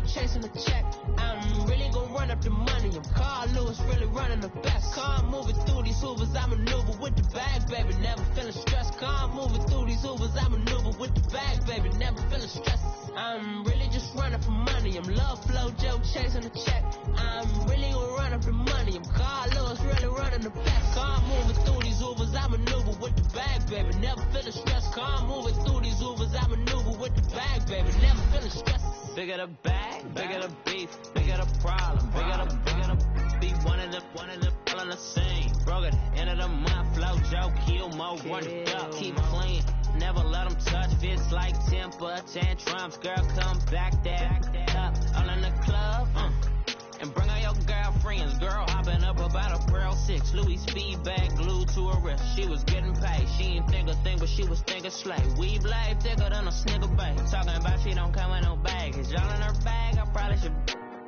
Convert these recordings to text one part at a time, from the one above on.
chasing the check. I'm really gonna run up the money. I'm Carl Lewis, really running the best. Car moving through these Hoovers, I maneuver with the bag, baby. Never feeling stressed. Car moving through these Hoovers, I maneuver with the bag, baby. Never feeling stressed. I'm really just running for money. I'm love flow, Joe chasing the check. I'm really gonna run up the money. I'm Carl Lewis, really running the best. Car moving through these Hoovers, I maneuver with the bag, baby. Never feeling stressed. Car moving through these Hoovers, I maneuver with the bag, baby. Never feeling stressed. Bigger the bag, bigger the beef, bigger the problem, bigger the be one of the all in the same. Broke at the end of the month, flow, Joe, kill, mo, run it up, keep clean. Never let them touch, fits like temper, tantrums, girl, come back there, up, all in the club, and bring all your girlfriends, girl, hopping up about a Pearl 6, Louis feedback glued to her wrist, she was getting paid, she ain't think a thing, but she was thinking slay, we blade thicker than a snigger bag, talking about she don't come with no baggage, all in her bag, I probably should.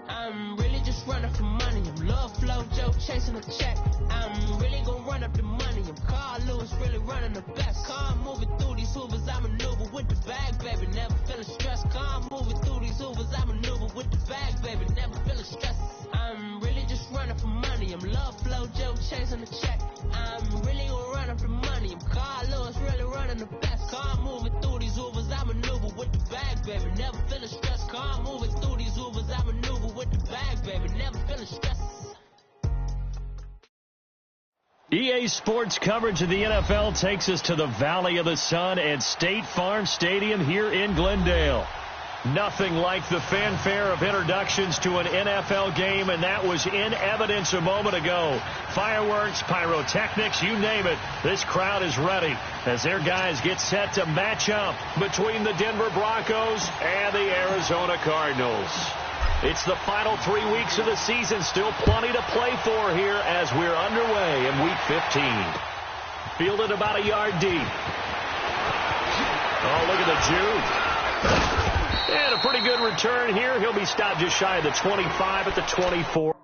I'm really just running for money. I'm love flow, Joe chasing a check. I'm really gonna run up the money. I'm Carl Lewis, really running the best. Car moving through these Hoovers, I maneuver with the bag, baby. Never feeling stressed. Car moving through these Hoovers, I maneuver with the bag, baby. Never feeling stressed. I'm really just running for money. I'm love flow, Joe chasing a check. I'm really gonna run up the money. I'm Carl Lewis, really running the best. Car moving through these Hoovers, I maneuver with the bag, baby. Never feeling stressed. Car moving through these Hoovers, I maneuver with the bag, baby. Never feeling stressed. EA Sports coverage of the NFL takes us to the Valley of the Sun at State Farm Stadium here in Glendale. Nothing like the fanfare of introductions to an NFL game, and that was in evidence a moment ago. Fireworks, pyrotechnics, you name it. This crowd is ready as their guys get set to match up between the Denver Broncos and the Arizona Cardinals. It's the final 3 weeks of the season. Still plenty to play for here as we're underway in Week 15. Fielded about a yard deep. Oh, look at the juke. And a pretty good return here. He'll be stopped just shy of the 25 at the 24.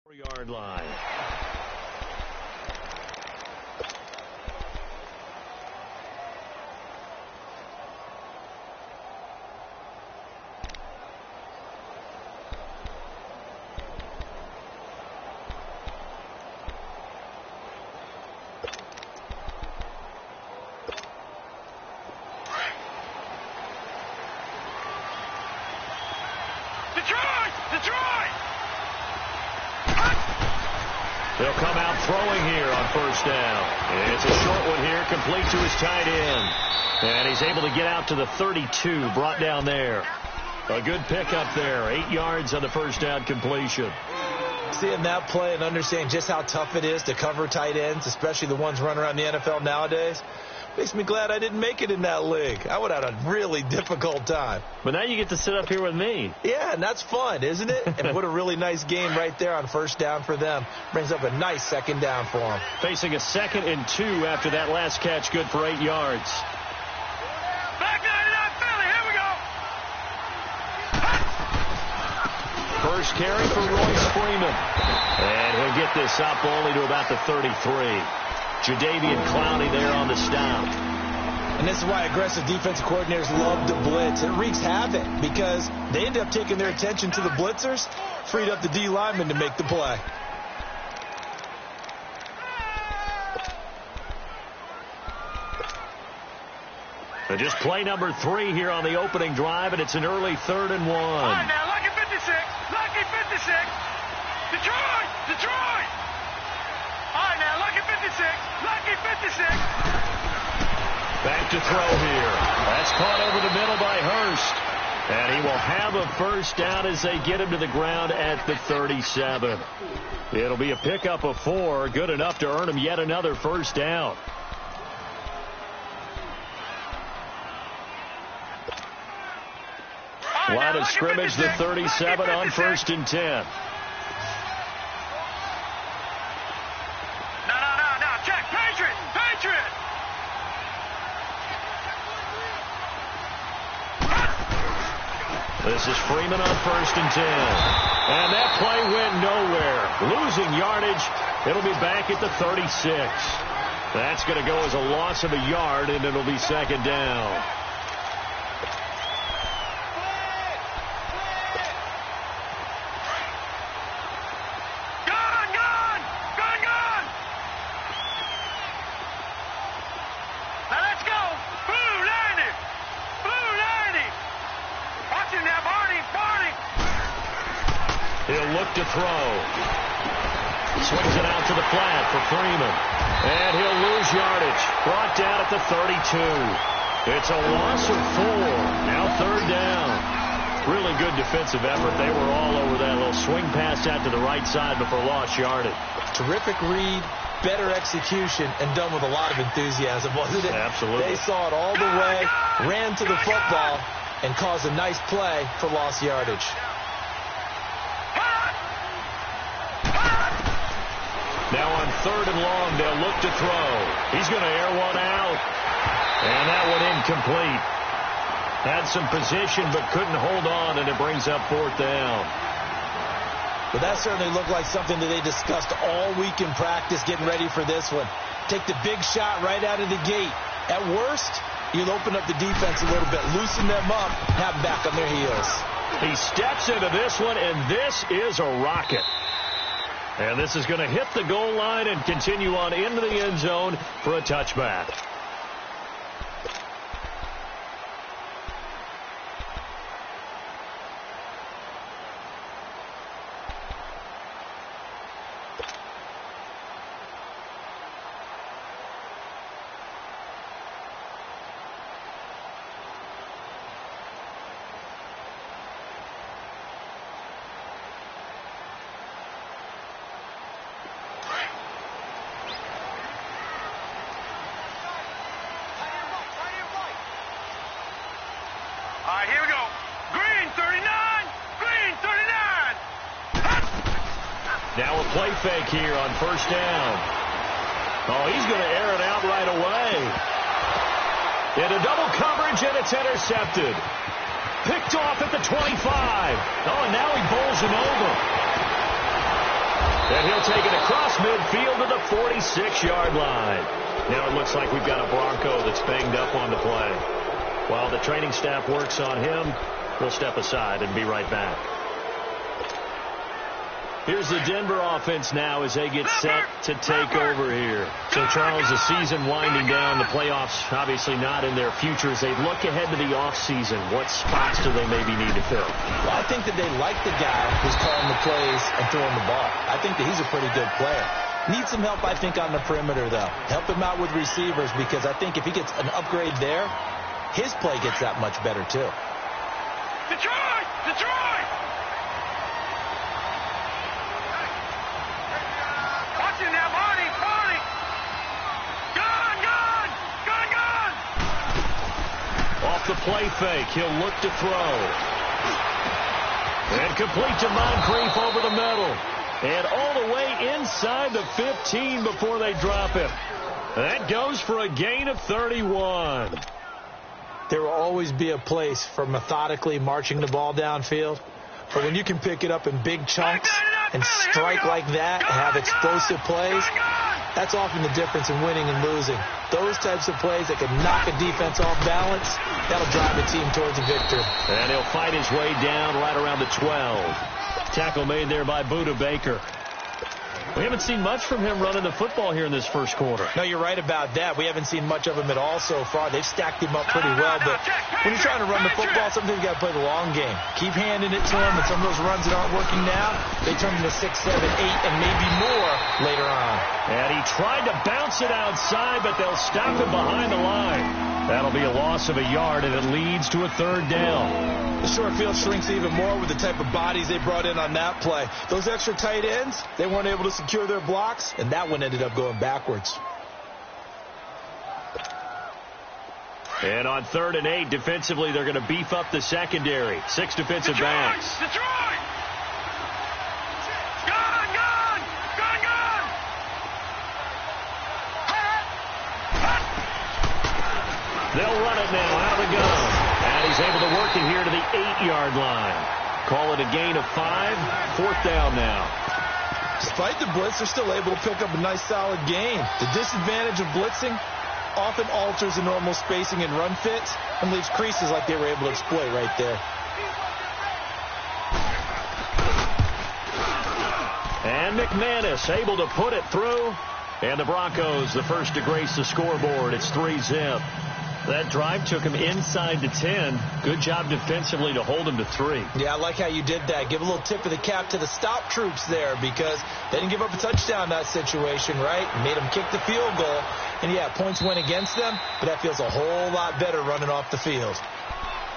4-yard line. They'll come out throwing here on first down. It's a short one here, complete to his tight end. And he's able to get out to the 32, brought down there. A good pickup there, 8 yards on the first down completion. Seeing that play and understanding just how tough it is to cover tight ends, especially the ones running around the NFL nowadays, makes me glad I didn't make it in that league. I would have had a really difficult time. But now you get to sit up here with me. Yeah, and that's fun, isn't it? And what a really nice game right there on first down for them. Brings up a nice second down for them. Facing a 2nd and 2 after that last catch, good for 8 yards. Back 99 Philly, here we go. First carry for Royce Freeman. And he'll get this up only to about the 33. Jadeveon Clowney there on the stop. And this is why aggressive defensive coordinators love to blitz. It wreaks havoc because they end up taking their attention to the blitzers, freed up the D lineman to make the play. And just play number 3 here on the opening drive, and it's an early 3rd and 1. All right, now, lucky 56. Lucky 56. Detroit! Detroit! All right, now, lucky 56. Lucky 56. Back to throw here. That's caught over the middle by Hurst. And he will have a first down as they get him to the ground at the 37. It'll be a pickup of 4, good enough to earn him yet another first down. Line of scrimmage, the 37 on 1st and 10. No, check, Patriot! This is Freeman on 1st and 10. And that play went nowhere. Losing yardage. It'll be back at the 36. That's going to go as a loss of a yard, and it'll be 2nd down. To throw. Swings it out to the flat for Freeman. And he'll lose yardage. Brought down at the 32. It's a loss of 4. Now 3rd down. Really good defensive effort. They were all over that little swing pass out to the right side before lost yardage. Terrific read, better execution, and done with a lot of enthusiasm, wasn't it? Absolutely. They saw it all the way, ran to the football, and caused a nice play for lost yardage. Now on 3rd and long, they'll look to throw. He's going to air one out. And that one incomplete. Had some position, but couldn't hold on, and it brings up 4th down. But that certainly looked like something that they discussed all week in practice getting ready for this one. Take the big shot right out of the gate. At worst, you'll open up the defense a little bit, loosen them up, have them back on their heels. He steps into this one, and this is a rocket. And this is going to hit the goal line and continue on into the end zone for a touchback. Now a play fake here on 1st down. Oh, he's going to air it out right away. Into double coverage, and it's intercepted. Picked off at the 25. Oh, and now he bowls him over. And he'll take it across midfield to the 46-yard line. Now it looks like we've got a Bronco that's banged up on the play. While the training staff works on him, we'll step aside and be right back. Here's the Denver offense now as they get set to take over here. So, Charles, the season winding down, the playoffs obviously not in their future. As they look ahead to the offseason, what spots do they maybe need to fill? Well, I think that they like the guy who's calling the plays and throwing the ball. I think that he's a pretty good player. Needs some help, I think, on the perimeter, though. Help him out with receivers, because I think if he gets an upgrade there, his play gets that much better, too. Detroit! Detroit! Watch it now, Marty! Marty! Gun! Gun! Gun! Gun! Off the play fake, he'll look to throw. And complete to Moncrief over the middle. And all the way inside the 15 before they drop him. That goes for a gain of 31. There will always be a place for methodically marching the ball downfield. But when you can pick it up in big chunks and strike like that and have explosive plays, that's often the difference in winning and losing. Those types of plays that can knock a defense off balance, that'll drive the team towards a victory. And he'll fight his way down right around the 12. Tackle made there by Buda Baker. We haven't seen much from him running the football here in this first quarter. No, you're right about that. We haven't seen much of him at all so far. They've stacked him up pretty well, but when you're trying to run the football, sometimes you got to play the long game. Keep handing it to him, and some of those runs that aren't working now, they turn into 6, 7, 8, and maybe more later on. And he tried to bounce it outside, but they'll stop him behind the line. That'll be a loss of a yard, and it leads to a third down. The short field shrinks even more with the type of bodies they brought in on that play. Those extra tight ends, they weren't able to secure their blocks, and that one ended up going backwards. And on 3rd and 8, defensively, they're going to beef up the secondary. 6 defensive backs. Detroit! Gun! Gun! Gun! Gun! They'll run it now out of the gun. And he's able to work it here to the 8-yard line. Call it a gain of 5. 4th down now. Despite the blitz, they're still able to pick up a nice solid gain. The disadvantage of blitzing often alters the normal spacing and run fits and leaves creases like they were able to exploit right there. And McManus able to put it through. And the Broncos, the first to grace the scoreboard. It's 3-zip. That drive took him inside the 10. Good job defensively to hold him to 3. Yeah, I like how you did that. Give a little tip of the cap to the stop troops there, because they didn't give up a touchdown in that situation, right? Made them kick the field goal. And, yeah, points went against them, but that feels a whole lot better running off the field.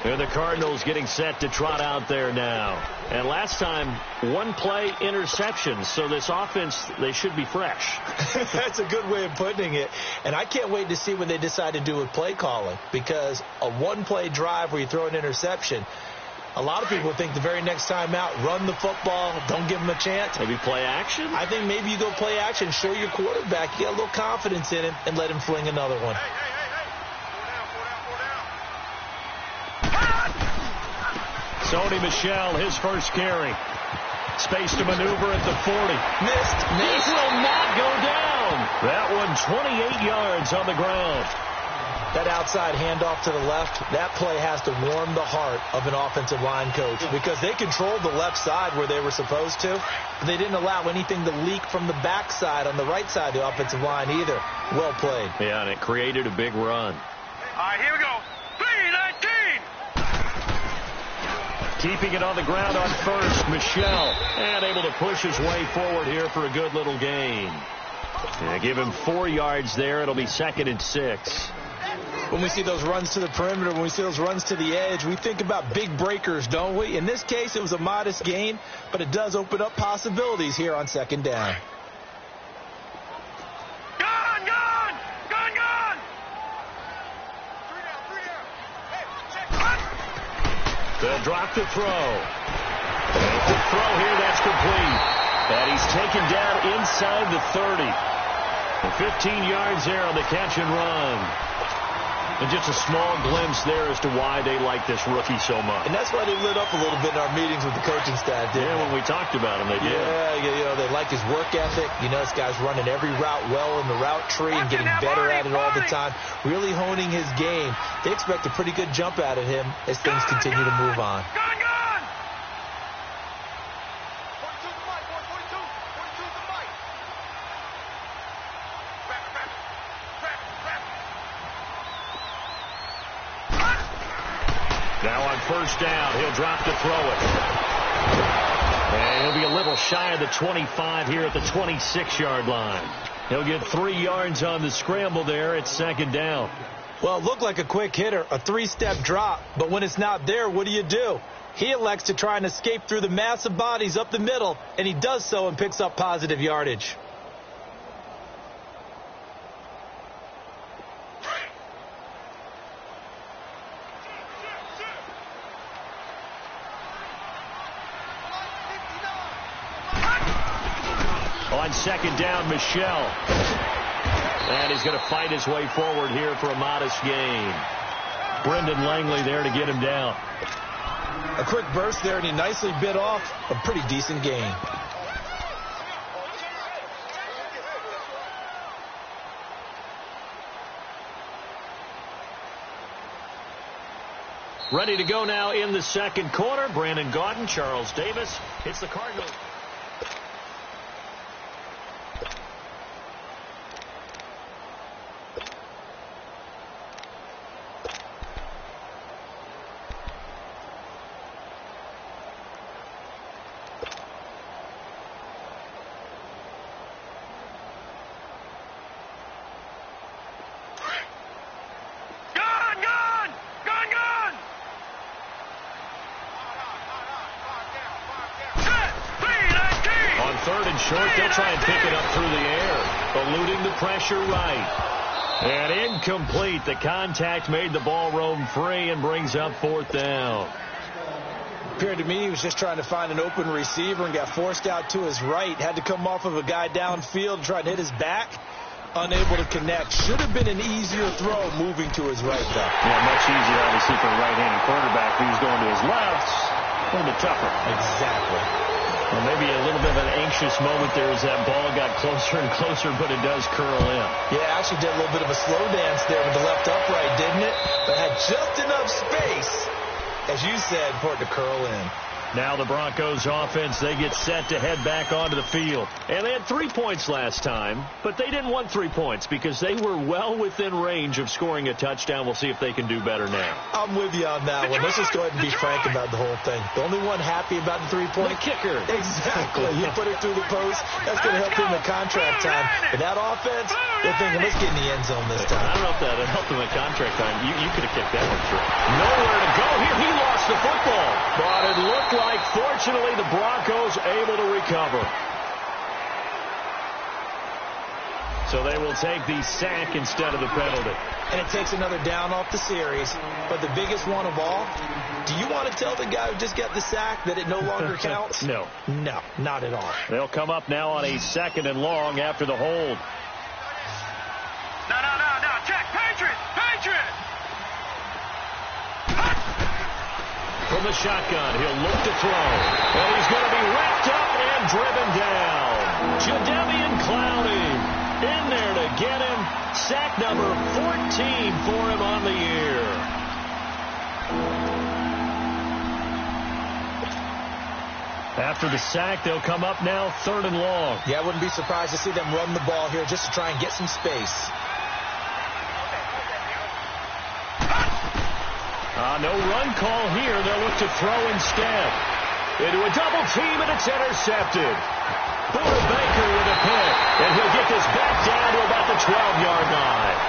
And the Cardinals getting set to trot out there now. And last time, 1 play interception. So this offense, they should be fresh. That's a good way of putting it. And I can't wait to see what they decide to do with play calling, because a 1-play drive where you throw an interception, a lot of people think the very next time out, run the football, don't give them a chance. Maybe play action? I think maybe you go play action, show your quarterback, you get a little confidence in him, and let him fling another one. Sony Michel, his first carry. Space to maneuver at the 40. Missed. He will not go down. That one 28 yards on the ground. That outside handoff to the left, that play has to warm the heart of an offensive line coach, because they controlled the left side where they were supposed to, but they didn't allow anything to leak from the backside on the right side of the offensive line either. Well played. Yeah, and it created a big run. All right, here we go. 3-19. Keeping it on the ground on first, Michel. And able to push his way forward here for a good little gain. Yeah, give him 4 yards there. It'll be 2nd and 6. When we see those runs to the perimeter, when we see those runs to the edge, we think about big breakers, don't we? In this case, it was a modest gain, but it does open up possibilities here on 2nd down. Gun! Gun! Gun! Gun! They'll drop the throw. And the throw here, that's complete. And he's taken down inside the 30. And 15 yards there on the catch and run. And just a small glimpse there as to why they like this rookie so much. And that's why they lit up a little bit in our meetings with the coaching staff, didn't they? When we talked about him, they did. Yeah, they like his work ethic. This guy's running every route well in the route tree and getting better at it all the time, really honing his game. They expect a pretty good jump out of him as things continue to move on. Now on first down, he'll drop to throw it. And he'll be a little shy of the 25 here at the 26-yard line. He'll get 3 yards on the scramble there at second down. Well, it looked like a quick hitter, a 3-step drop, but when it's not there, what do? He elects to try and escape through the mass of bodies up the middle, and he does so and picks up positive yardage. On second down, Michel. And he's going to fight his way forward here for a modest gain. Brendan Langley there to get him down. A quick burst there, and he nicely bit off a pretty decent gain. Ready to go now in the second quarter. Brandon Gaudin, Charles Davis. It's the Cardinals. Third and short, they'll try and pick it up through the air, eluding the pressure right. And incomplete. The contact made the ball roam free and brings up fourth down. Appeared to me he was just trying to find an open receiver and got forced out to his right. Had to come off of a guy downfield, try to hit his back. Unable to connect. Should have been an easier throw moving to his right, though. Yeah, much easier, obviously, for a right-handed quarterback who's going to his left. A little bit tougher. Exactly. Well, maybe a little bit of an anxious moment there as that ball got closer and closer, but it does curl in. Yeah, actually did a little bit of a slow dance there with the left upright, didn't it? But had just enough space, as you said, for it to curl in. Now the Broncos offense, they get set to head back onto the field. And they had 3 points last time, but they didn't want 3 points because they were well within range of scoring a touchdown. We'll see if they can do better now. I'm with you on that one. Let's just go ahead and be frank about the whole thing. The only one happy about the 3-point. The kicker. Exactly. You put it through the post. That's going to help him in contract time. But that offense, they're thinking, let's get in the end zone this time. I don't know if that helped him in contract time. You could have kicked that one through. Nowhere to go here. He lost the football. But it looked like, fortunately, the Broncos able to recover. So they will take the sack instead of the penalty. And it takes another down off the series. But the biggest one of all, do you want to tell the guy who just got the sack that it no longer counts? No. No, not at all. They'll come up now on a 2nd and long after the hold. No. Check. Patriot. From the shotgun, he'll look to throw. And he's going to be wrapped up and driven down. Jadeveon Clowney in there to get him. Sack number 14 for him on the year. After the sack, they'll come up now 3rd and long. Yeah, I wouldn't be surprised to see them run the ball here just to try and get some space. No run call here. They'll look to throw instead. Into a double team, and it's intercepted. Buda Baker with a pick, and he'll get this back down to about the 12-yard line.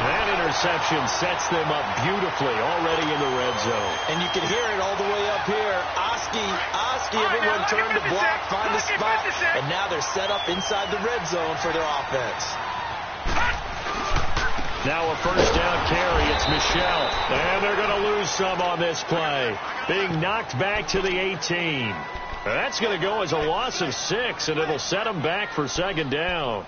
That interception sets them up beautifully already in the red zone. And you can hear it all the way up here. Oski, everyone turned to block, find a spot, and now they're set up inside the red zone for their offense. Now a first down carry. It's Michel. And they're going to lose some on this play. Being knocked back to the 18. That's going to go as a loss of 6, and it'll set them back for 2nd down.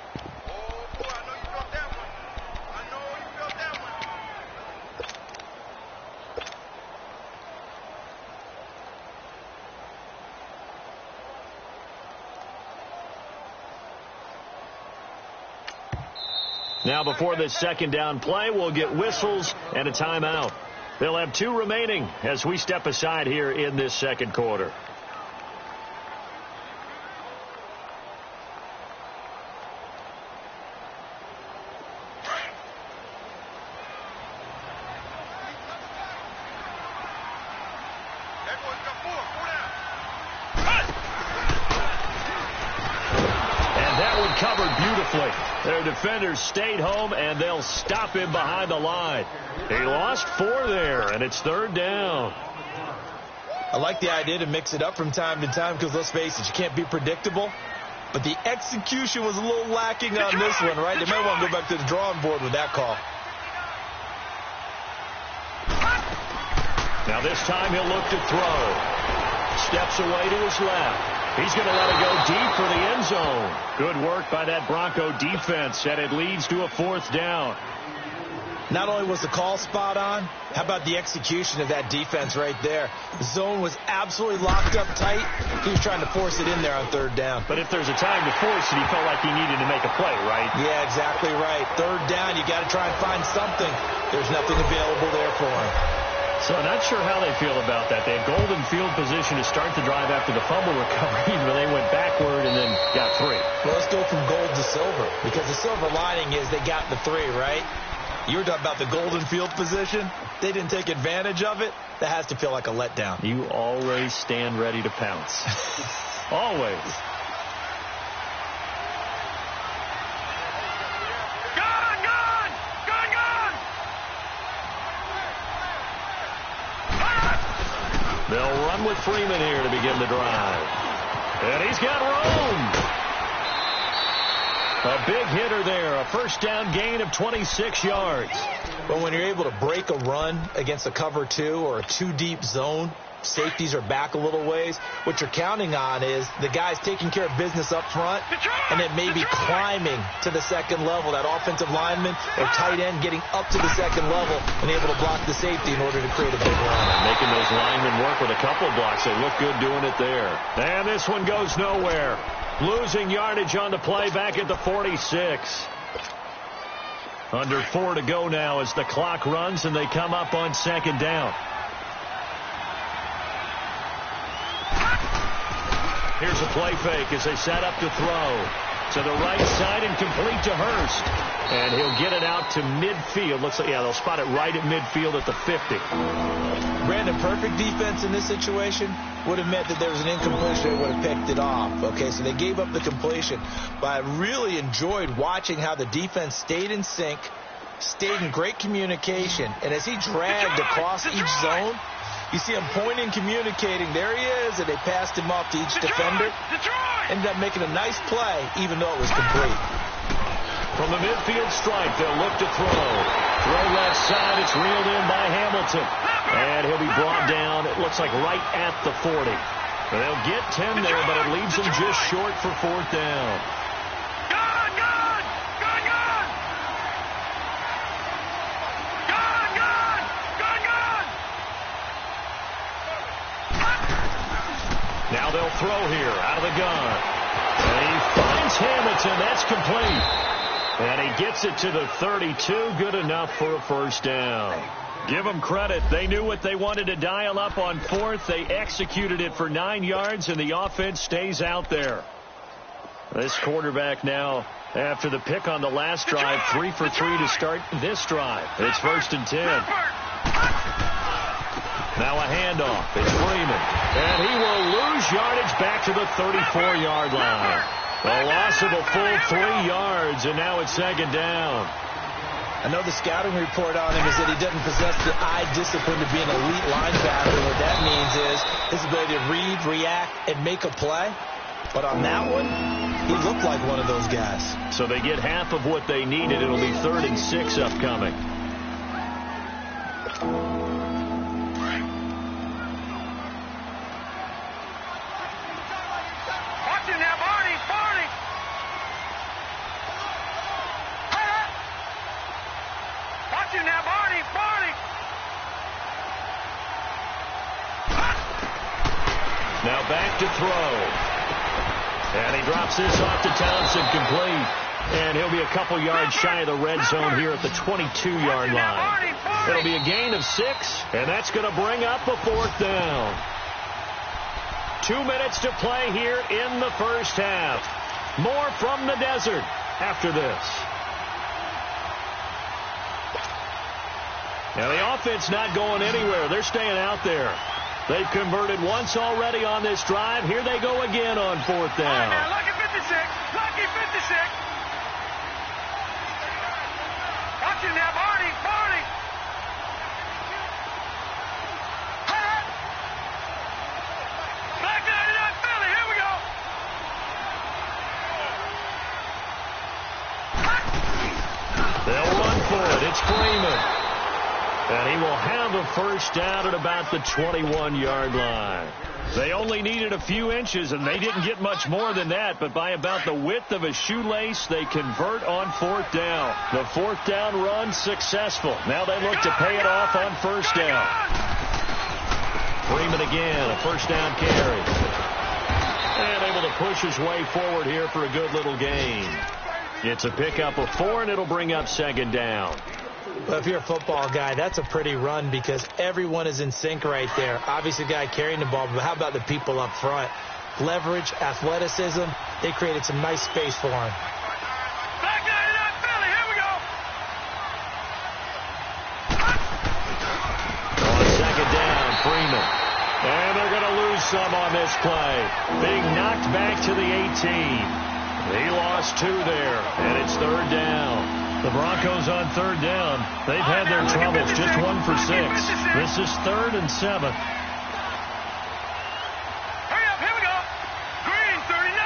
Now before this second down play, we'll get whistles and a timeout. They'll have 2 remaining as we step aside here in this second quarter. Covered beautifully. Their defenders stayed home, and they'll stop him behind the line. He lost 4 there, and it's 3rd down. I like the idea to mix it up from time to time because, let's face it, you can't be predictable. But the execution was a little lacking on this one, right? They may want to go back to the drawing board with that call. Now this time he'll look to throw. Steps away to his left. He's going to let it go deep for the end zone. Good work by that Bronco defense, and it leads to a 4th down. Not only was the call spot on, how about the execution of that defense right there? The zone was absolutely locked up tight. He was trying to force it in there on 3rd down. But if there's a time to force it, he felt like he needed to make a play, right? Yeah, exactly right. 3rd down, you got to try and find something. There's nothing available there for him. So not sure how they feel about that. They had golden field position to start the drive after the fumble recovery, but they went backward and then got 3. Well, let's go from gold to silver, because the silver lining is they got the 3, right? You were talking about the golden field position. They didn't take advantage of it. That has to feel like a letdown. You always stand ready to pounce. Always. They'll run with Freeman here to begin the drive. And he's got room. A big hitter there. A 1st down gain of 26 yards. But when you're able to break a run against a cover 2 or a 2-deep zone, safeties are back a little ways. What you're counting on is the guys taking care of business up front and then maybe climbing to the second level. That offensive lineman or tight end getting up to the second level and able to block the safety in order to create a big run. Making those linemen work with a couple blocks. They look good doing it there. And this one goes nowhere. Losing yardage on the play back at the 46. Under 4 to go now as the clock runs and they come up on 2nd down. Here's a play fake as they set up to throw. To the right side and complete to Hurst. And he'll get it out to midfield. Looks like, yeah, they'll spot it right at midfield at the 50. Brandon, perfect defense in this situation would have meant that there was an incompletion. They would have picked it off. Okay, so they gave up the completion. But I really enjoyed watching how the defense stayed in sync, stayed in great communication. And as he dragged across each zone, you see him pointing, communicating. There he is, and they passed him off to each defender. Ended up making a nice play, even though it was complete. From the midfield stripe, they'll look to throw. Throw left side, it's reeled in by Hamilton. And he'll be brought down, it looks like right at the 40. They'll get 10 there, but it leaves them just short for 4th down. Now they'll throw here out of the gun. And he finds Hamilton. That's complete. And he gets it to the 32. Good enough for a 1st down. Give them credit. They knew what they wanted to dial up on 4th. They executed it for 9 yards, and the offense stays out there. This quarterback now, after the pick on the last drive, 3 for 3 to start this drive. It's 1st and 10. Now a handoff. It's Freeman. And he will lose yardage back to the 34-yard line. A loss of a full 3 yards, and now it's 2nd down. I know the scouting report on him is that he doesn't possess the eye discipline to be an elite linebacker. What that means is his ability to read, react, and make a play. But on that one, he looked like one of those guys. So they get half of what they needed. It'll be 3rd and 6 upcoming. Now back to throw. And he drops this off to Townsend, complete. And he'll be a couple yards shy of the red zone here at the 22-yard line. It'll be a gain of 6, and that's going to bring up a 4th down. 2 minutes to play here in the first half. More from the desert after this. Now the offense not going anywhere. They're staying out there. They've converted once already on this drive. Here they go again on 4th down. Lucky 56. Lucky 56. Watch him now, Barney. Barney. Black 99 Philly. Here we go. They'll run for it. It's Freeman. And he will have a first down at about the 21-yard line. They only needed a few inches, and they didn't get much more than that. But by about the width of a shoelace, they convert on 4th down. The 4th down run successful. Now they look to pay it off on first down. Freeman again, a first down carry. And able to push his way forward here for a good little gain. It's a pickup of 4, and it'll bring up 2nd down. Well, if you're a football guy, that's a pretty run because everyone is in sync right there. Obviously, the guy carrying the ball, but how about the people up front? Leverage, athleticism, they created some nice space for him. Black 99 Philly, here we go. On 2nd down, Freeman. And they're going to lose some on this play. Being knocked back to the 18. He lost 2 there, and it's 3rd down. The Broncos on 3rd down. They've had their troubles, just 1 for 6. This is 3rd and 7. Hurry up, here we go. Green 39.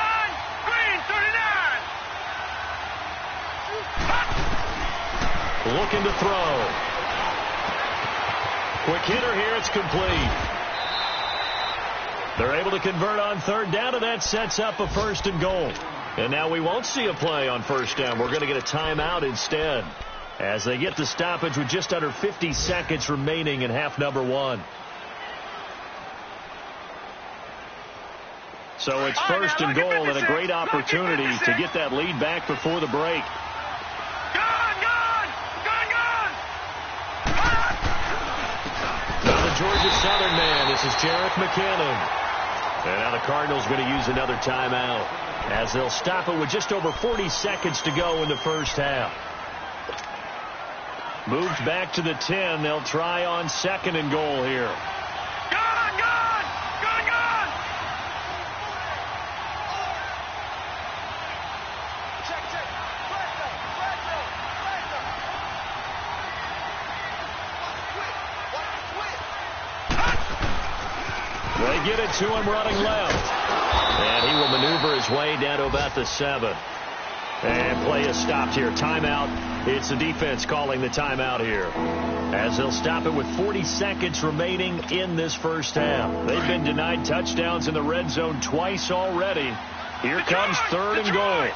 Green 39. Looking to throw. Quick hitter here, it's complete. They're able to convert on 3rd down, and that sets up a 1st and goal. And now we won't see a play on first down. We're going to get a timeout instead as they get the stoppage with just under 50 seconds remaining in half number 1. So it's 1st and goal and a great opportunity to get that lead back before the break. Now the Georgia Southern man. This is Jarek McKinnon. And now the Cardinals going to use another timeout as they'll stop it with just over 40 seconds to go in the first half. Moved back to the 10. They'll try on 2nd and goal here. They get it to him running left. And he will maneuver his way down to about the 7. And play is stopped here. Timeout. It's the defense calling the timeout here as they'll stop it with 40 seconds remaining in this first half. They've been denied touchdowns in the red zone twice already. Here comes 3rd and goal.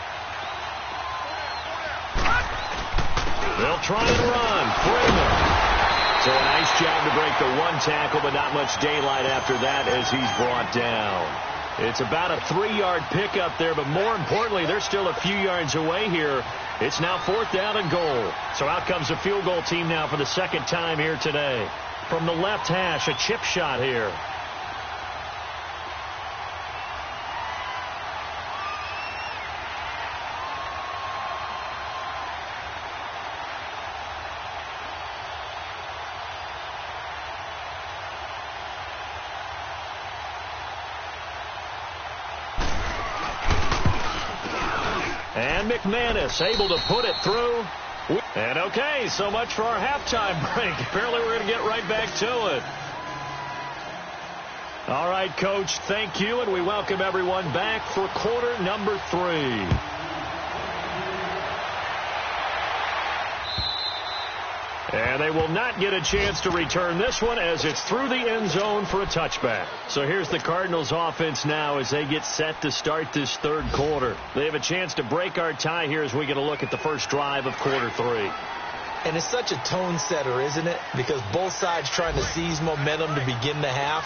They'll try and run. Freeman. So a nice job to break the 1 tackle, but not much daylight after that as he's brought down. It's about a 3-yard pickup there, but more importantly, they're still a few yards away here. It's now 4th down and goal. So out comes the field goal team now for the 2nd time here today. From the left hash, a chip shot here. And McManus able to put it through. And okay, so much for our halftime break. Apparently we're going to get right back to it. All right, Coach, thank you, and we welcome everyone back for quarter number 3. And they will not get a chance to return this one as it's through the end zone for a touchback. So here's the Cardinals offense now as they get set to start this 3rd quarter. They have a chance to break our tie here as we get a look at the first drive of quarter 3. And it's such a tone setter, isn't it? Because both sides trying to seize momentum to begin the half.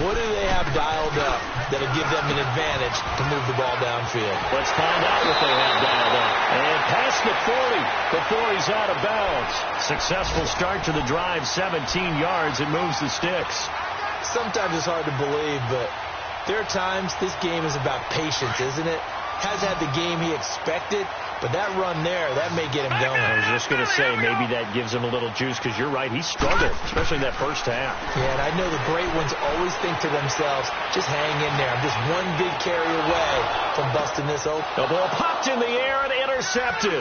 What do they have dialed up that'll give them an advantage to move the ball downfield? Let's find out what they have dialed up. And past the 40 before he's out of bounds. Successful start to the drive, 17 yards. It moves the sticks. Sometimes it's hard to believe, but there are times this game is about patience, isn't it? Has had the game he expected, but that run there, that may get him going. I was just going to say, maybe that gives him a little juice, because you're right, he struggled, especially in that first half. Yeah, and I know the great ones always think to themselves, just hang in there. I'm just one big carry away from busting this open. The ball popped in the air and intercepted.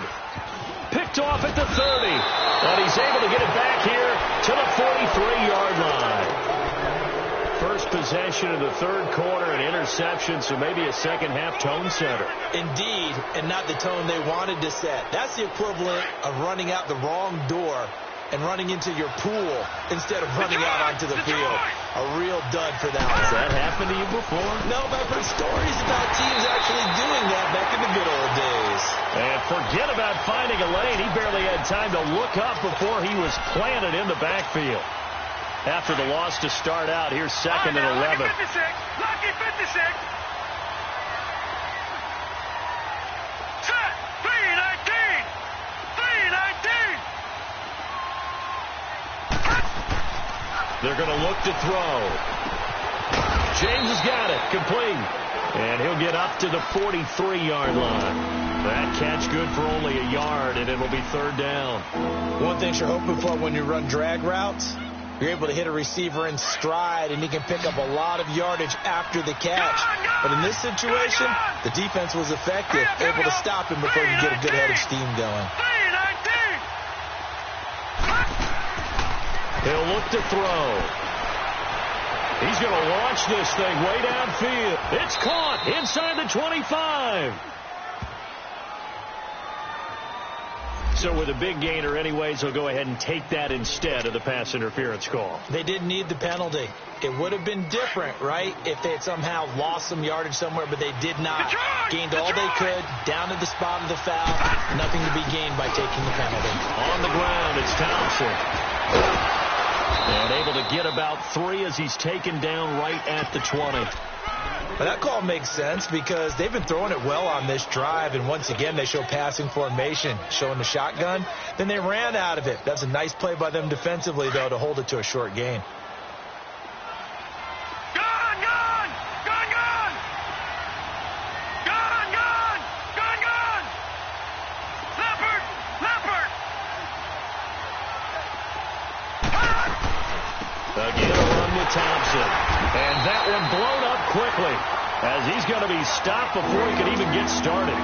Picked off at the 30, but he's able to get it back here to the 43-yard line. First possession of the third quarter, an interception, so maybe a second-half tone setter. Indeed, and not the tone they wanted to set. That's the equivalent of running out the wrong door and running into your pool instead of running out onto the field. A real dud for that one. Has that happened to you before? No, but I've heard stories about teams actually doing that back in the good old days. And forget about finding a lane. He barely had time to look up before he was planted in the backfield. After the loss to start out, here's second and 11. Lucky 56. Lucky 56. Set. 319. 319. They're going to look to throw. James has got it. Complete. And he'll get up to the 43-yard line. That catch good for only a yard, and it'll be third down. One thing you're hoping for when you run drag routes, you're able to hit a receiver in stride, and he can pick up a lot of yardage after the catch. But in this situation, the defense was effective, able to stop him before he could get a good head of steam going. He'll look to throw. He's going to launch this thing way downfield. It's caught inside the 25. So with a big gainer anyways, he'll go ahead and take that instead of the pass interference call. They didn't need the penalty. It would have been different, right, if they had somehow lost some yardage somewhere, but they did not. Gained all they could, down to the spot of the foul. Nothing to be gained by taking the penalty. On the ground, it's Thompson. And able to get about 3 as he's taken down right at the 20. Well, that call makes sense because they've been throwing it well on this drive, and once again they show passing formation, showing the shotgun. Then they ran out of it. That's a nice play by them defensively, though, to hold it to a short gain. Again, a run with Thompson. And that one blown up quickly as he's going to be stopped before he can even get started.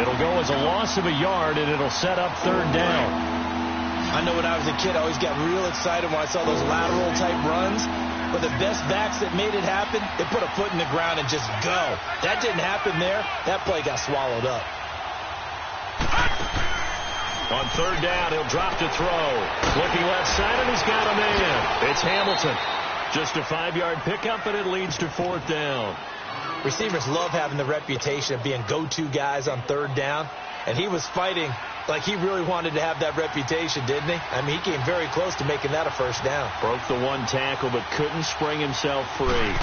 It'll go as a loss of a yard, and it'll set up third down. I know when I was a kid, I always got real excited when I saw those lateral-type runs. But the best backs that made it happen, they put a foot in the ground and just go. That didn't happen there. That play got swallowed up. On third down, he'll drop to throw. Looking left side, and he's got a man. It's Hamilton. Just a 5-yard pickup, and it leads to fourth down. Receivers love having the reputation of being go-to guys on third down. And he was fighting like he really wanted to have that reputation, didn't he? I mean, he came very close to making that a first down. Broke the one tackle, but couldn't spring himself free.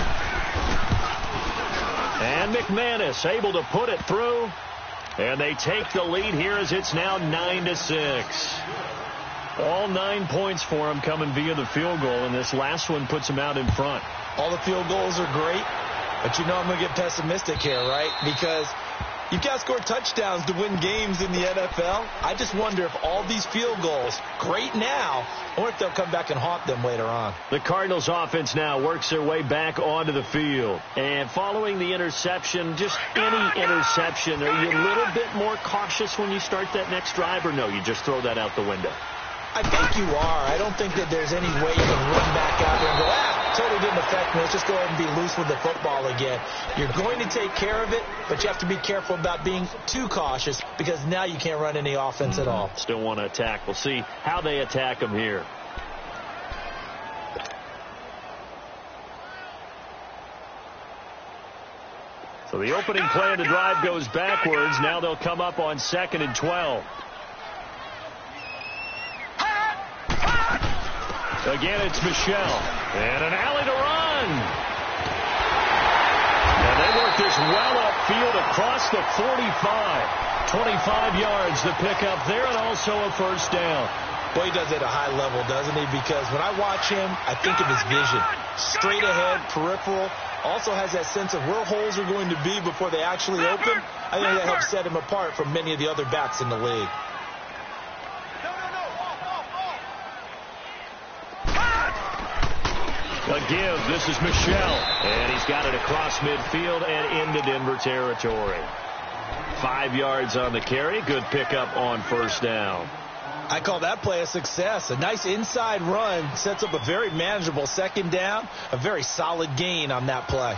And McManus able to put it through. And they take the lead here as it's now 9-6. All 9 points for him coming via the field goal, and this last one puts him out in front. All the field goals are great, but you know I'm going to get pessimistic here, right? Because you've got to score touchdowns to win games in the NFL. I just wonder if all these field goals, great now, or if they'll come back and haunt them later on. The Cardinals offense now works their way back onto the field. And following the interception, just any interception, are you a little bit more cautious when you start that next drive, or no, you just throw that out the window? I think you are. I don't think that there's any way you can run back out there and go, totally didn't affect me. Let's just go ahead and be loose with the football again. You're going to take care of it, but you have to be careful about being too cautious because now you can't run any offense at all. Still want to attack. We'll see how they attack them here. So the opening play of the drive goes backwards. Now they'll come up on 2nd and 12. Again, it's Michelle. And an alley to run. And they work this well upfield across the 45. 25 yards to pick up there, and also a first down. Well, he does it at a high level, doesn't he? Because when I watch him, I think of his vision. Straight ahead, peripheral. Also has that sense of where holes are going to be before they actually open. I think that helps set him apart from many of the other backs in the league. A give. This is Michelle. And he's got it across midfield and into Denver territory. 5 yards on the carry. Good pickup on first down. I call that play a success. A nice inside run sets up a very manageable second down. A very solid gain on that play.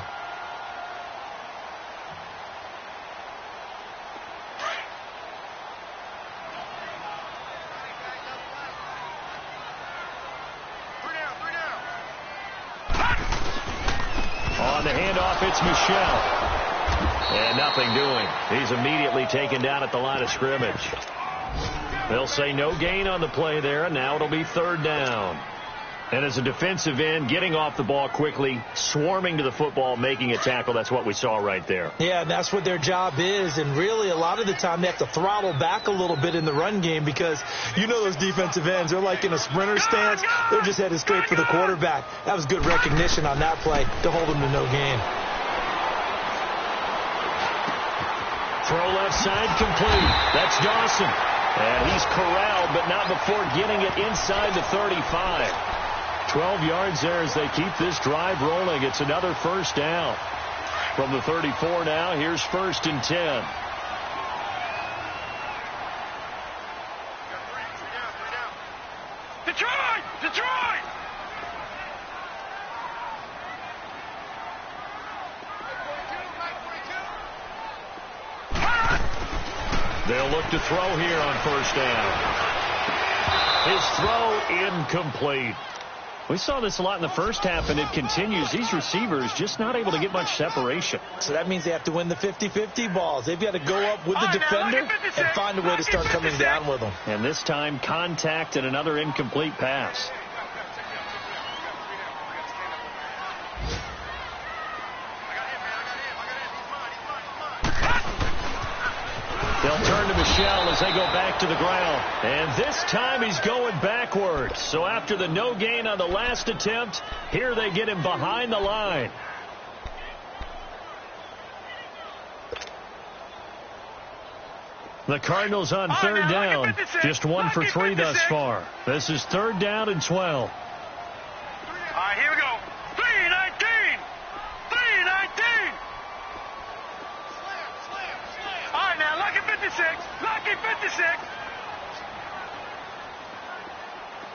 On the handoff, it's Michelle. And nothing doing. He's immediately taken down at the line of scrimmage. They'll say no gain on the play there, and now it'll be third down. And as a defensive end, getting off the ball quickly, swarming to the football, making a tackle, that's what we saw right there. Yeah, and that's what their job is. And really, a lot of the time, they have to throttle back a little bit in the run game because you know those defensive ends, they're like in a sprinter stance. They're just headed straight for the quarterback. That was good recognition on that play to hold them to no gain. Throw left side complete. That's Dawson. And he's corralled, but not before getting it inside the 35. 12 yards there as they keep this drive rolling. It's another first down. From the 34 now, here's 1st and 10. Detroit! Detroit! They'll look to throw here on first down. His throw incomplete. We saw this a lot in the first half, and it continues. These receivers just not able to get much separation. So that means they have to win the 50-50 balls. They've got to go up with the defender and find a way to start coming down with them. And this time, contact and another incomplete pass. They'll turn to Michelle as they go back to the ground. And this time he's going backwards. So after the no gain on the last attempt, here they get him behind the line. The Cardinals on third down. Just 1 for 3 thus far. This is 3rd down and 12. All right, here we go. 3-19. 3-19. All right, now, lucky 56. Lucky 56.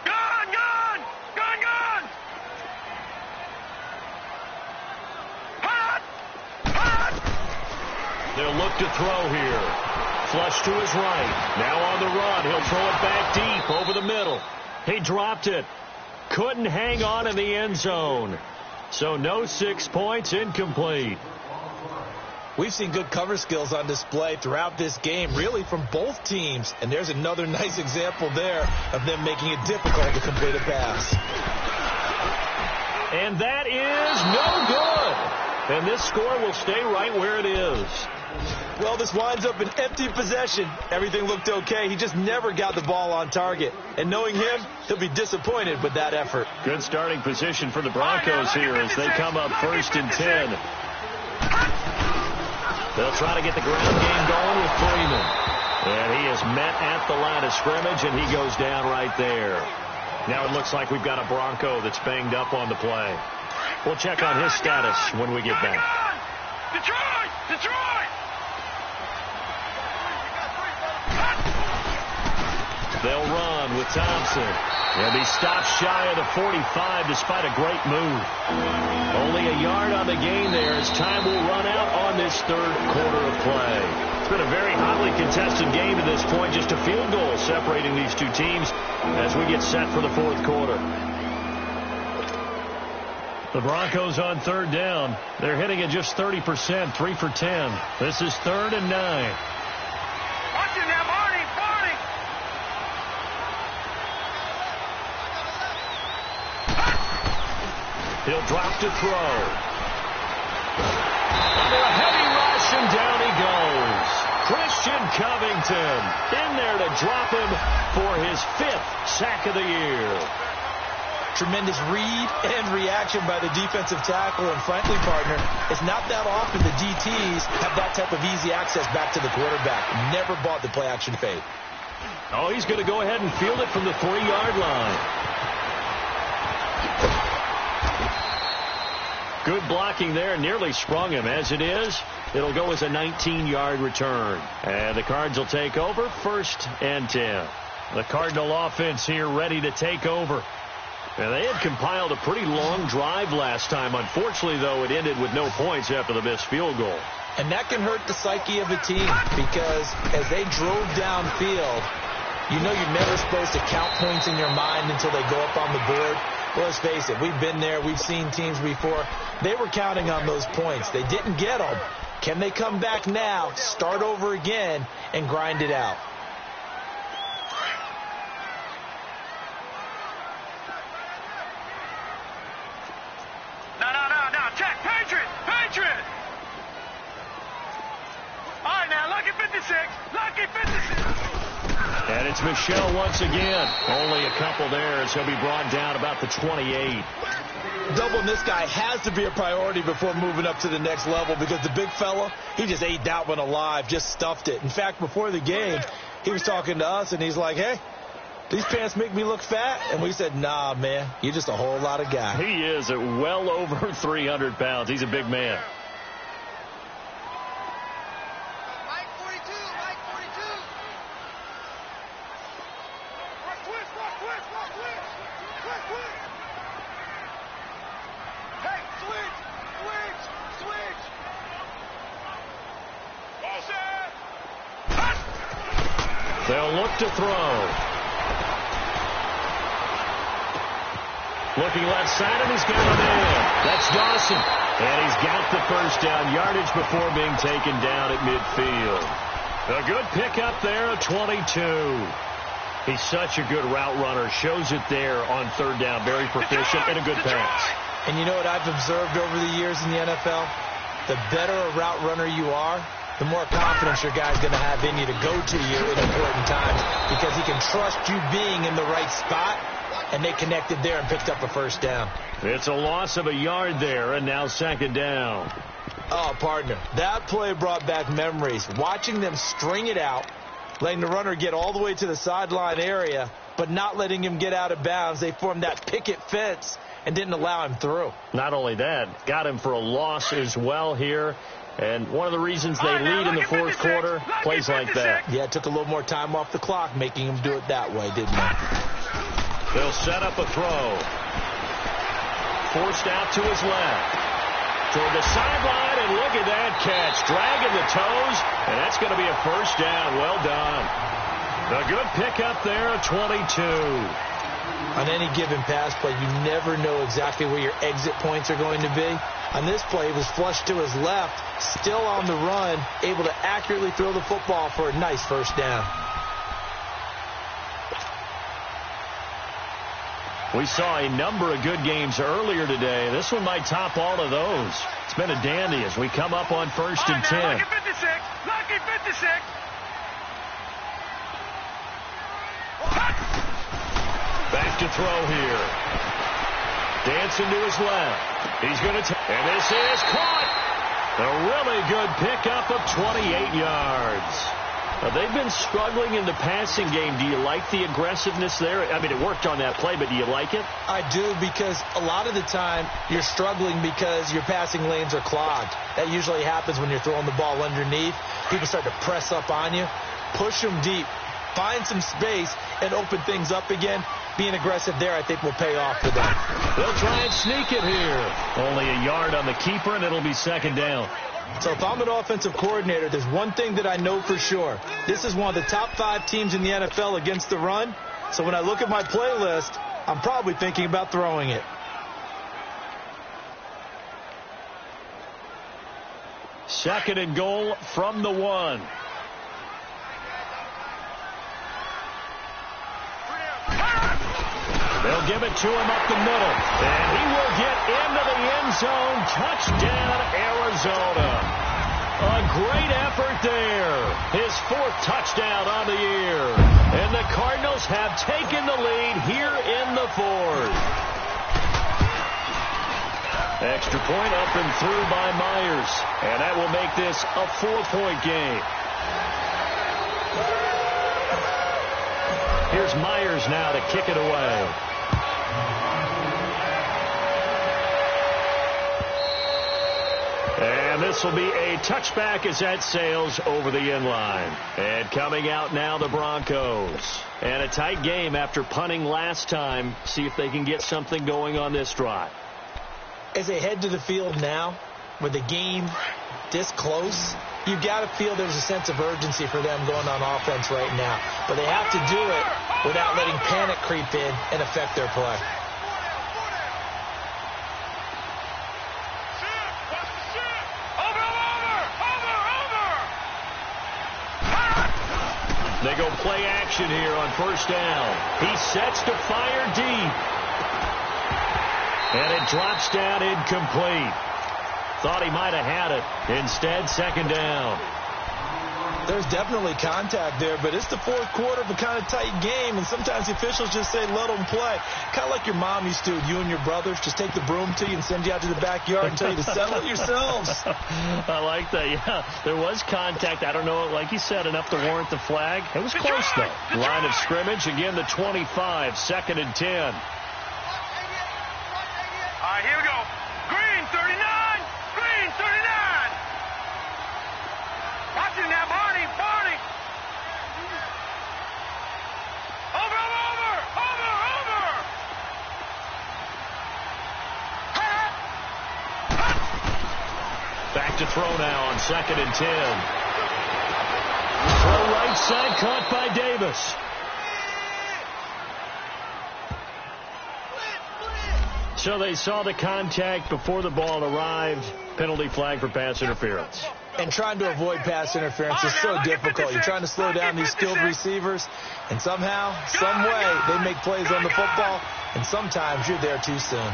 Gone, gone. Gone, gone. Hot. Hot. They'll look to throw here. Flush to his right. Now on the run. He'll throw it back deep over the middle. He dropped it. Couldn't hang on in the end zone. So no 6 points, incomplete. We've seen good cover skills on display throughout this game, really from both teams. And there's another nice example there of them making it difficult to complete a pass. And that is no good. And this score will stay right where it is. Well, this winds up an empty possession. Everything looked okay. He just never got the ball on target. And knowing him, he'll be disappointed with that effort. Good starting position for the Broncos here as they come up 1st and 10. They'll try to get the ground game going with Freeman. And he is met at the line of scrimmage, and he goes down right there. Now it looks like we've got a Bronco that's banged up on the play. We'll check on his status when we get back. Detroit! Detroit! They'll run with Thompson. And he stops shy of the 45 despite a great move. Only a yard on the gain there as time will run out on this 3rd quarter of play. It's been a very hotly contested game to this point. Just a field goal separating these two teams as we get set for the 4th quarter. The Broncos on 3rd down. They're hitting at just 30%, 3 for 10. This is 3rd and 9. Watch it now, Barney! Barney! They'll drop to throw. Under a heavy rush, and down he goes. Christian Covington in there to drop him for his 5th sack of the year. Tremendous read and reaction by the defensive tackle, and frankly, partner, it's not that often the DTs have that type of easy access back to the quarterback. Never bought the play-action fade. Oh, he's going to go ahead and field it from the 3-yard line. Good blocking there, nearly sprung him. As it is, it'll go as a 19-yard return. And the Cards will take over, 1st and 10. The Cardinal offense here ready to take over. And they had compiled a pretty long drive last time. Unfortunately, though, it ended with no points after the missed field goal. And that can hurt the psyche of a team, because as they drove downfield, you know you're never supposed to count points in your mind until they go up on the board. Well, let's face it, we've been there. We've seen teams before. They were counting on those points. They didn't get them. Can they come back now, start over again, and grind it out? No, check. Patriot. All right, now, lucky 56. And it's Michel once again. Only a couple there as he'll be brought down about the 28. Doubling this guy has to be a priority before moving up to the next level, because the big fella, he just ate that one alive, just stuffed it. In fact, before the game, he was talking to us, and he's like, hey, these pants make me look fat. And we said, nah, man, you're just a whole lot of guy. He is at well over 300 pounds. He's a big man. Mike 42. Rock twist. Hey, switch. They'll look to throw. Looking left side, and he's got him in. That's Dawson. And he's got the 1st down yardage before being taken down at midfield. A good pickup there, a 22. He's such a good route runner. Shows it there on 3rd down. Very proficient and a good pass. And you know what I've observed over the years in the NFL? The better a route runner you are, the more confidence your guy's going to have in you to go to you in important times, because he can trust you being in the right spot, and they connected there and picked up a 1st down. It's a loss of a yard there, and now 2nd down. Oh, partner, that play brought back memories. Watching them string it out, letting the runner get all the way to the sideline area, but not letting him get out of bounds. They formed that picket fence and didn't allow him through. Not only that, got him for a loss as well here. And one of the reasons they lead in the 4th quarter, plays like that. Yeah, it took a little more time off the clock, making him do it that way, didn't it? They'll set up a throw. Forced out to his left. Toward the sideline, and look at that catch. Dragging the toes, and that's going to be a 1st down. Well done. A good pickup there, a 22. On any given pass play, you never know exactly where your exit points are going to be. On this play, he was flushed to his left, still on the run, able to accurately throw the football for a nice 1st down. We saw a number of good games earlier today. This one might top all of those. It's been a dandy as we come up on 1st and 10. Lucky 56. Back to throw here. Dancing to his left. He's going to and this is caught. A really good pickup of 28 yards. They've been struggling in the passing game. Do you like the aggressiveness there? I mean, it worked on that play, but do you like it? I do, because a lot of the time you're struggling because your passing lanes are clogged. That usually happens when you're throwing the ball underneath. People start to press up on you. Push them deep. Find some space and open things up again. Being aggressive there, I think, will pay off for them. They'll try and sneak it here. Only a yard on the keeper, and it'll be 2nd down. So if I'm an offensive coordinator, there's one thing that I know for sure. This is one of the top 5 teams in the NFL against the run. So when I look at my playlist, I'm probably thinking about throwing it. Second and goal from the 1. They'll They'll give it to him up the middle. And he will get into the end zone. Touchdown, Arizona. A great effort there. His 4th touchdown on the year. And the Cardinals have taken the lead here in the 4th. Extra point up and through by Myers. And that will make this a 4-point game. Here's Myers now to kick it away. And this will be a touchback as that sails over the end line. And coming out now, the Broncos. And a tight game after punting last time. See if they can get something going on this drive. As they head to the field now, with the game this close, you've got to feel there's a sense of urgency for them going on offense right now. But they have to do it without letting panic creep in and affect their play. They go play action here on first down. He sets to fire deep. And it drops down incomplete. Thought he might have had it. Instead, second down. There's definitely contact there, but it's the 4th quarter of a kind of tight game, and sometimes the officials just say, let them play. Kind of like your mom used to, you and your brothers, just take the broom to you and send you out to the backyard and tell you to settle it yourselves. I like that, yeah. There was contact. I don't know, like you said, enough to warrant the flag. It was close, though. Line of scrimmage, again, the 25, 2nd and 10. All right, here we go. Green, 39. Green, 39. Watch it now, Barney. Over. Back to throw now on 2nd and 10. Throw right side, caught by Davis. So they saw the contact before the ball arrived. Penalty flag for pass interference. And trying to avoid pass interference is so difficult. You're trying to slow down these skilled receivers, and somehow, some way, they make plays on the football, and sometimes you're there too soon.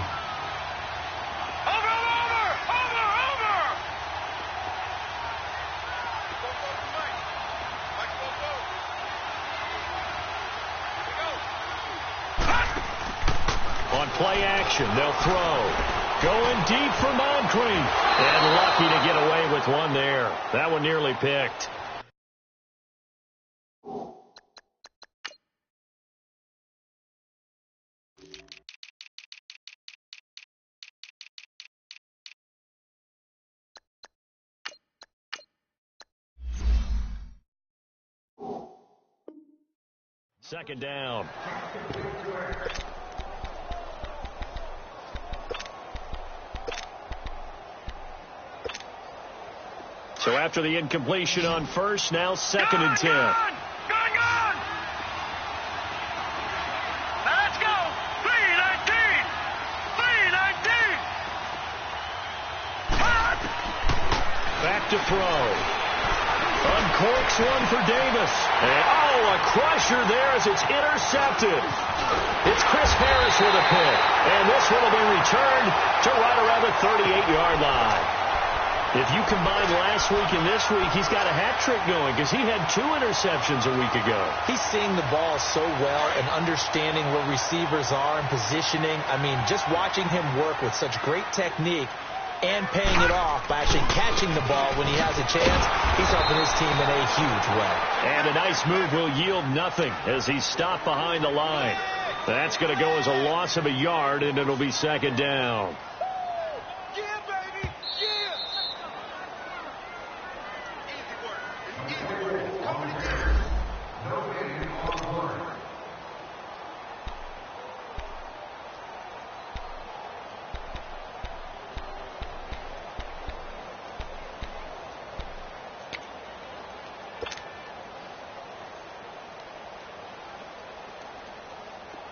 On play action, they'll throw. Going deep for Moncrief. And lucky to get away with one there. That one nearly picked. Second down. So after the incompletion on first, now 2nd and 10. Gone. Now let's go. 319. Back to throw. Uncorks one for Davis. And, a crusher there as it's intercepted. It's Chris Harris with a pick. And this one will be returned to right around the 38-yard line. If you combine last week and this week, he's got a hat trick going because he had 2 interceptions a week ago. He's seeing the ball so well and understanding where receivers are and positioning. I mean, just watching him work with such great technique and paying it off by actually catching the ball when he has a chance, he's helping his team in a huge way. And a nice move will yield nothing as he's stopped behind the line. That's going to go as a loss of a yard, and it'll be second down.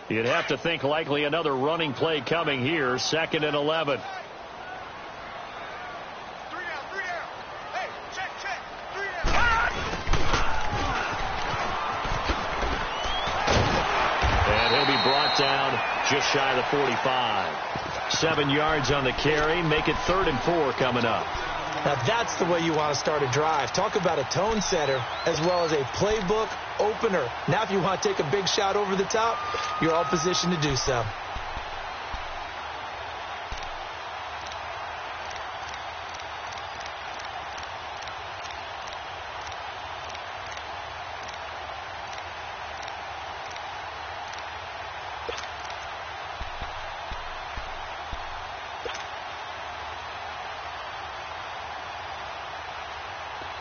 You'd have to think likely another running play coming here. 2nd and 11. 3 down. Hey, check. 3 down. And he'll be brought down just shy of the 45. 7 yards on the carry. Make it 3rd and 4 coming up. Now that's the way you want to start a drive. Talk about a tone setter as well as a playbook opener. Now if you want to take a big shot over the top, you're all positioned to do so.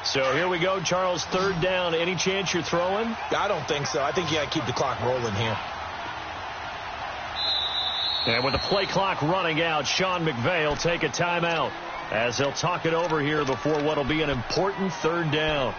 So here we go, Charles, 3rd down. Any chance you're throwing? I don't think so. I think you got to keep the clock rolling here. And with the play clock running out, Sean McVay will take a timeout as they'll talk it over here before what will be an important 3rd down.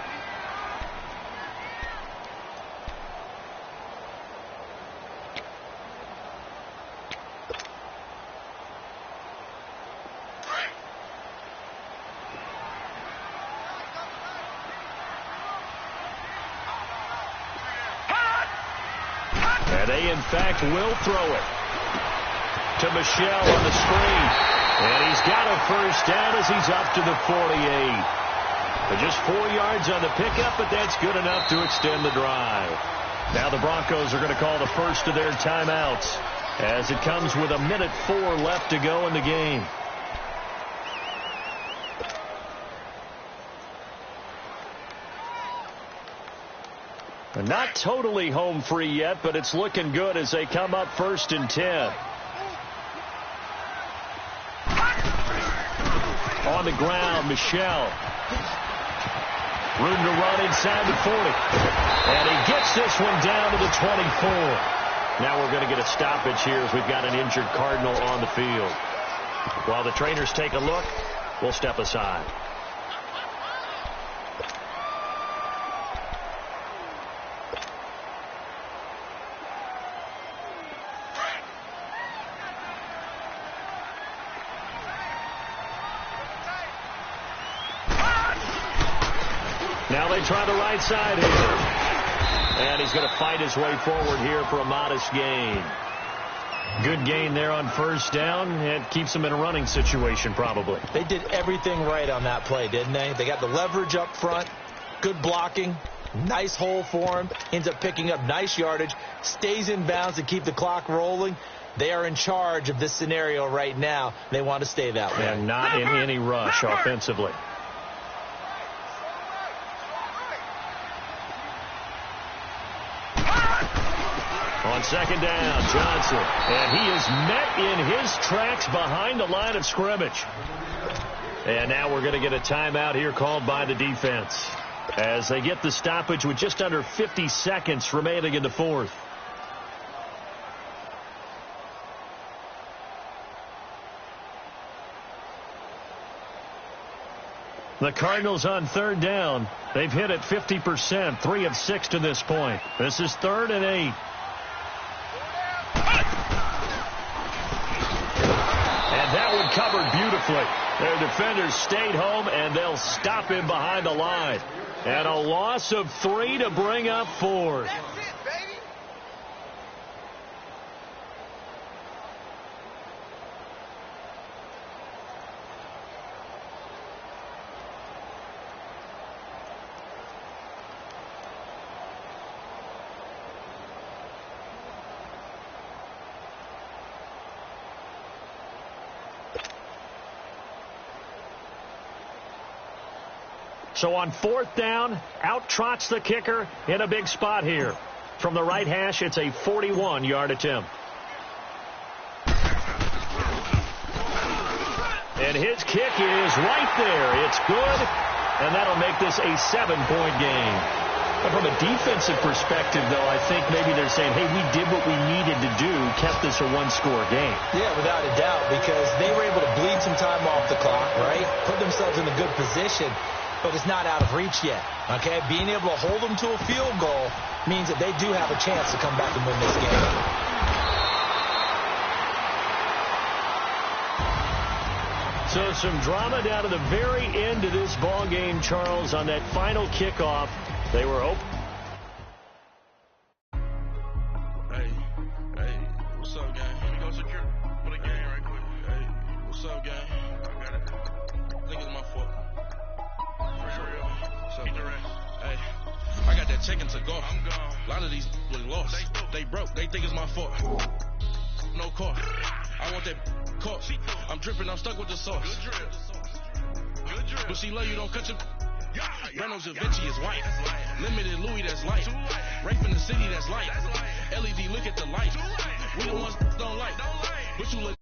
They, in fact, will throw it to Michel on the screen. And he's got a 1st down as he's up to the 48. But just 4 yards on the pickup, but that's good enough to extend the drive. Now the Broncos are going to call the first of their timeouts as it comes with 1:04 left to go in the game. Not totally home free yet, but it's looking good as they come up 1st and 10. On the ground, Michel. Room to run inside the 40. And he gets this one down to the 24. Now we're going to get a stoppage here as we've got an injured Cardinal on the field. While the trainers take a look, we'll step aside. Now they try the right side here. And he's going to fight his way forward here for a modest gain. Good gain there on 1st down. It keeps him in a running situation probably. They did everything right on that play, didn't they? They got the leverage up front, good blocking, nice hole for him, ends up picking up nice yardage, stays in bounds to keep the clock rolling. They are in charge of this scenario right now. They want to stay that way. And not in any rush offensively. On 2nd down, Johnson. And he is met in his tracks behind the line of scrimmage. And now we're going to get a timeout here called by the defense as they get the stoppage with just under 50 seconds remaining in the 4th. The Cardinals on 3rd down. They've hit it 50%, 3 of 6 to this point. This is 3rd and 8. And that one covered beautifully. Their defenders stayed home, and they'll stop him behind the line. And a loss of 3 to bring up 4th. So on 4th down, out trots the kicker in a big spot here. From the right hash, it's a 41-yard attempt. And his kick is right there. It's good, and that'll make this a 7-point game. But from a defensive perspective, though, I think maybe they're saying, hey, we did what we needed to do, kept this a 1-score game. Yeah, without a doubt, because they were able to bleed some time off the clock, right? Put themselves in a good position. But it's not out of reach yet, okay? Being able to hold them to a field goal means that they do have a chance to come back and win this game. So some drama down to the very end of this ball game, Charles, on that final kickoff. They were open. Hey, what's up, gang? Think it's my fault. For real. So, hey, I got that chicken to go. I'm gone. A lot of these was lost. They broke. They think it's my fault. No car. I want that car. I'm dripping. I'm stuck with the sauce. Good drip. But she love you. Don't cut your. Reynolds Da Vinci is white. Limited Louis, that's light. Rape in the city, that's light. LED, look at the light. We the ones don't like. But you look.